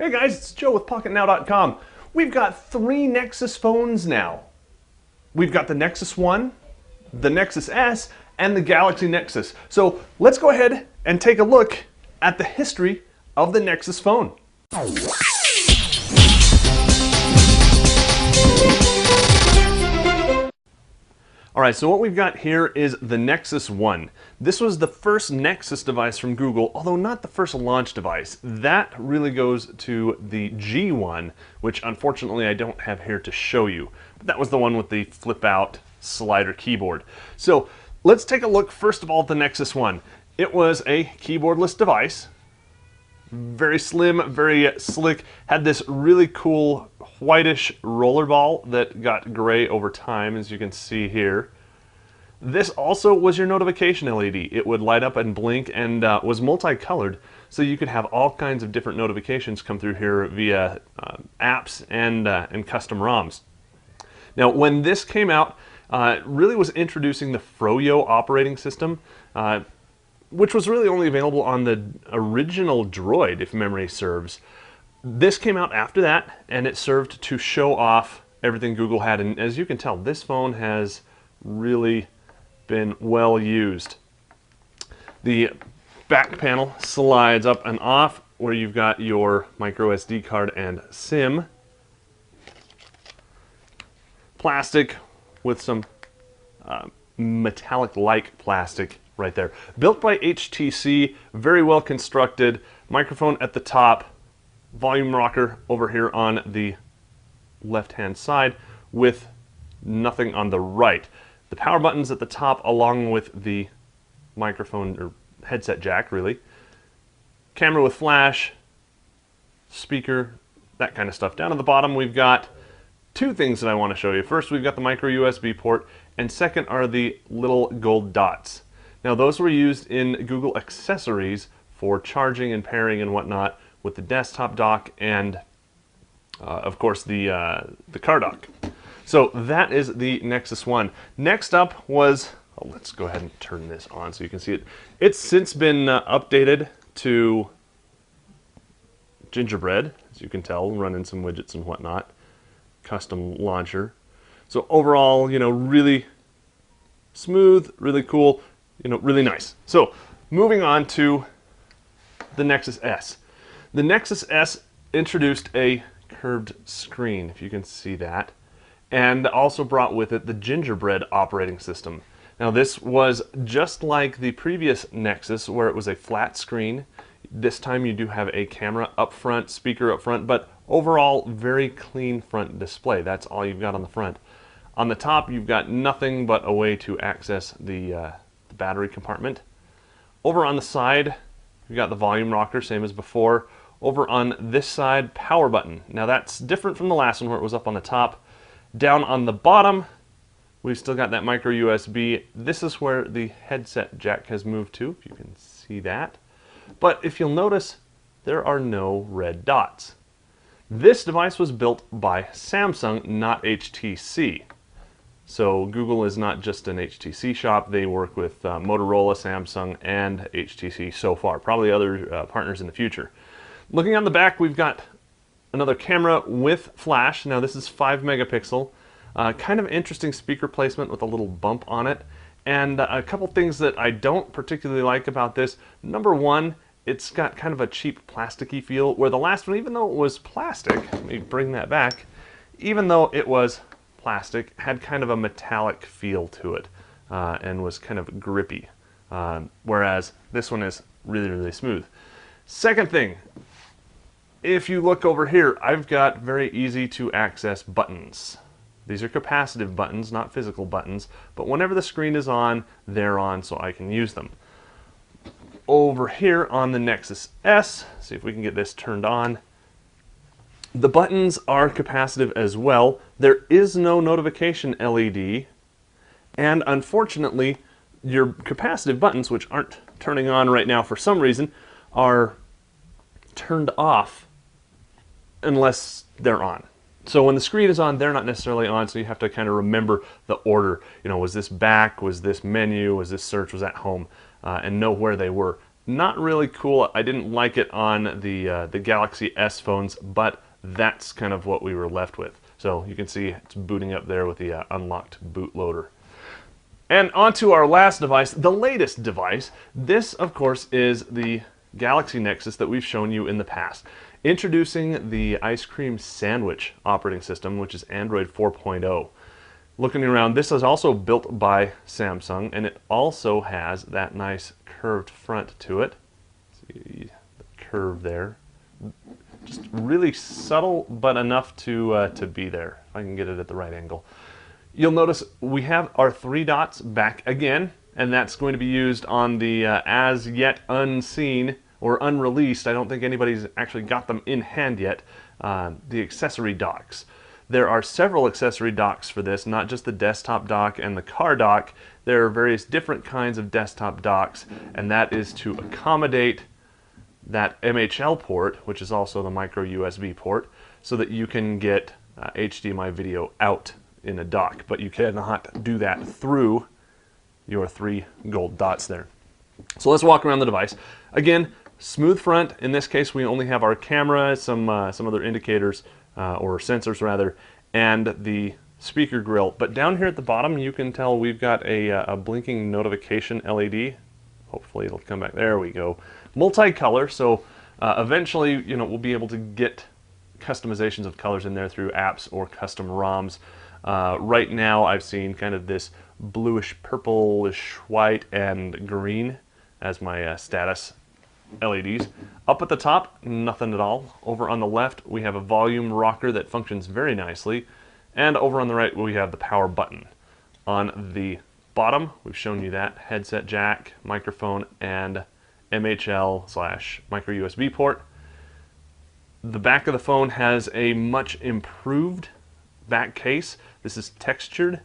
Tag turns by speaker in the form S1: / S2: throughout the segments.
S1: Hey guys, it's Joe with PocketNow.com. We've got 3 Nexus phones now. We've got the Nexus 1, the Nexus S, and the Galaxy Nexus. So let's go ahead and take a look at the history of the Nexus phone. Alright, so what we've got here is the Nexus 1. This was the first Nexus device from Google, although not the first launch device. That really goes to the G1, which unfortunately I don't have here to show you. But that was the one with the flip-out slider keyboard. So let's take a look first of all at the Nexus 1. It was a keyboardless device. Very slim, very slick, had this really cool whitish roller ball that got gray over time, as you can see here. This also was your notification LED. It would light up and blink and was multicolored, so you could have all kinds of different notifications come through here via apps and custom ROMs. Now, when this came out, it really was introducing the Froyo operating system, which was really only available on the original Droid, if memory serves. This came out after that, and it served to show off everything Google had. And as you can tell, this phone has really been well used. The back panel slides up and off, where you've got your micro SD card and SIM. Plastic with some metallic-like plastic right there. Built by HTC, very well constructed. Microphone at the top, volume rocker over here on the left-hand side with nothing on the right. The power buttons at the top along with the microphone or headset jack, really. Camera with flash, speaker, that kind of stuff. Down at the bottom we've got 2 things that I want to show you. First, we've got the micro USB port, and second are the little gold dots. Now those were used in Google accessories for charging and pairing and whatnot with the desktop dock and of course the car dock. So that is the Nexus 1. Next up was, let's go ahead and turn this on so you can see it. It's since been updated to Gingerbread, as you can tell, running some widgets and whatnot. Custom launcher. So overall, you know, really smooth, really cool, you know, really nice. So moving on to the Nexus S. The Nexus S introduced a curved screen, if you can see that, and also brought with it the Gingerbread operating system. Now this was just like the previous Nexus, where it was a flat screen. This time you do have a camera up front, speaker up front, but overall very clean front display. That's all you've got on the front. On the top you've got nothing but a way to access the battery compartment. Over on the side you've got the volume rocker, same as before. Over on this side, power button. Now that's different from the last one where it was up on the top. Down on the bottom we've still got that micro USB. This is where the headset jack has moved to, if you can see that. But if you'll notice, there are no red dots. This device was built by Samsung, not HTC. So Google is not just an HTC shop. They work with Motorola, Samsung, and HTC so far. Probably other partners in the future. Looking on the back, we've got another camera with flash. Now this is 5 megapixel. Kind of interesting speaker placement with a little bump on it. And a couple things that I don't particularly like about this. Number one, it's got kind of a cheap plasticky feel, where the last one, even though it was plastic, let me bring that back, even though it was plastic, had kind of a metallic feel to it and was kind of grippy. Whereas this one is really, really smooth. Second thing, if you look over here, I've got very easy to access buttons. These are capacitive buttons, not physical buttons, but whenever the screen is on, they're on so I can use them. Over here on the Nexus S, see if we can get this turned on. The buttons are capacitive as well. There is no notification LED, and unfortunately, your capacitive buttons, which aren't turning on right now for some reason, are turned off unless they're on. So when the screen is on, they're not necessarily on, so you have to kind of remember the order. You know, was this back, was this menu, was this search, was that home, and know where they were. Not really cool. I didn't like it on the Galaxy S phones, but that's kind of what we were left with. So you can see it's booting up there with the unlocked bootloader. And on to our last device, the latest device. This, of course, is the Galaxy Nexus that we've shown you in the past. Introducing the Ice Cream Sandwich operating system, which is Android 4.0. Looking around, this is also built by Samsung, and it also has that nice curved front to it. See the curve there. Just really subtle, but enough to be there. If I can get it at the right angle. You'll notice we have our 3 dots back again, and that's going to be used on the as yet unseen or unreleased, I don't think anybody's actually got them in hand yet, the accessory docks. There are several accessory docks for this, not just the desktop dock and the car dock. There are various different kinds of desktop docks, and that is to accommodate that MHL port, which is also the micro USB port, so that you can get HDMI video out in a dock, but you cannot do that through your 3 gold dots there. So let's walk around the device. Again, smooth front. In this case, we only have our camera, some other indicators, or sensors rather, and the speaker grill. But down here at the bottom, you can tell we've got a blinking notification LED. Hopefully it'll come back. There we go. Multicolor, so eventually, we'll be able to get customizations of colors in there through apps or custom ROMs. Right now, I've seen kind of this bluish, purplish, white, and green as my status LEDs. Up at the top, nothing at all. Over on the left, we have a volume rocker that functions very nicely. And over on the right, we have the power button. On the bottom, we've shown you that headset jack, microphone, and MHL/micro USB port. The back of the phone has a much improved back case. This is textured.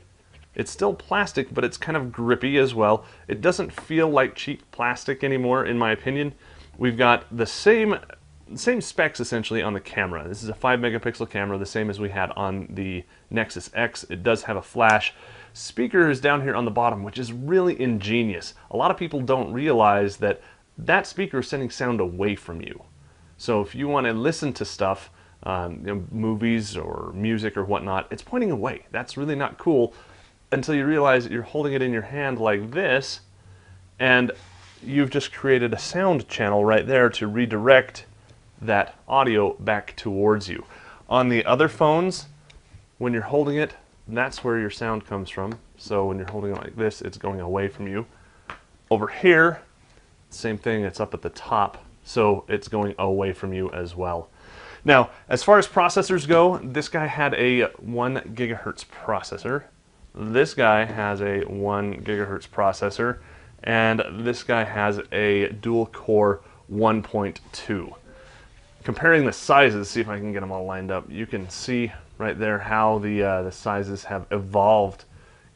S1: It's still plastic, but it's kind of grippy as well. It doesn't feel like cheap plastic anymore, in my opinion. We've got the same specs essentially on the camera. This is a 5 megapixel camera, the same as we had on the Nexus X. It does have a flash. Speaker is down here on the bottom, which is really ingenious. A lot of people don't realize that that speaker is sending sound away from you. So if you want to listen to stuff, movies or music or whatnot, it's pointing away. That's really not cool until you realize that you're holding it in your hand like this, and you've just created a sound channel right there to redirect that audio back towards you. On the other phones, when you're holding it, that's where your sound comes from. So when you're holding it like this, it's going away from you. Over here, same thing, it's up at the top, so it's going away from you as well. Now, as far as processors go, this guy had a 1 gigahertz processor. This guy has a 1 gigahertz processor, and this guy has a dual core 1.2. Comparing the sizes, see if I can get them all lined up, you can see right there how the sizes have evolved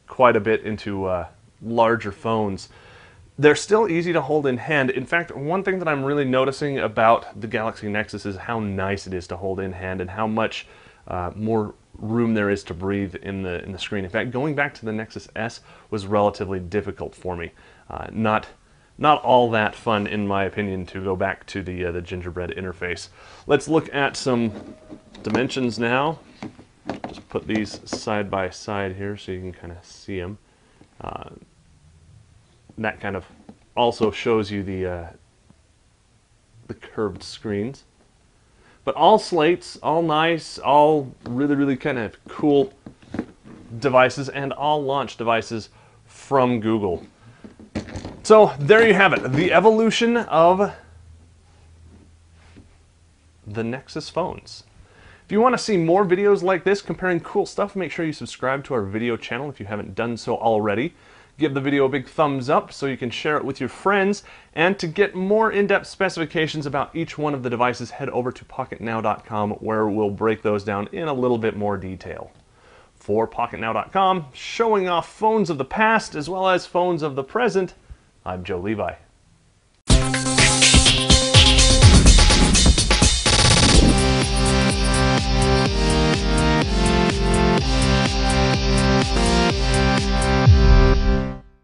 S1: quite a bit into larger phones. They're still easy to hold in hand. In fact, one thing that I'm really noticing about the Galaxy Nexus is how nice it is to hold in hand and how much more room there is to breathe in the screen. In fact, going back to the Nexus S was relatively difficult for me. Not all that fun, in my opinion, to go back to the gingerbread interface. Let's look at some dimensions now. Just put these side by side here so you can kind of see them. That kind of also shows you the curved screens. But all slates, all nice, all really kind of cool devices, and all launch devices from Google. So there you have it, the evolution of the Nexus phones. If you want to see more videos like this comparing cool stuff, make sure you subscribe to our video channel if you haven't done so already. Give the video a big thumbs up so you can share it with your friends. And to get more in-depth specifications about each one of the devices, head over to PocketNow.com, where we'll break those down in a little bit more detail. For PocketNow.com, showing off phones of the past as well as phones of the present, I'm Joe Levi.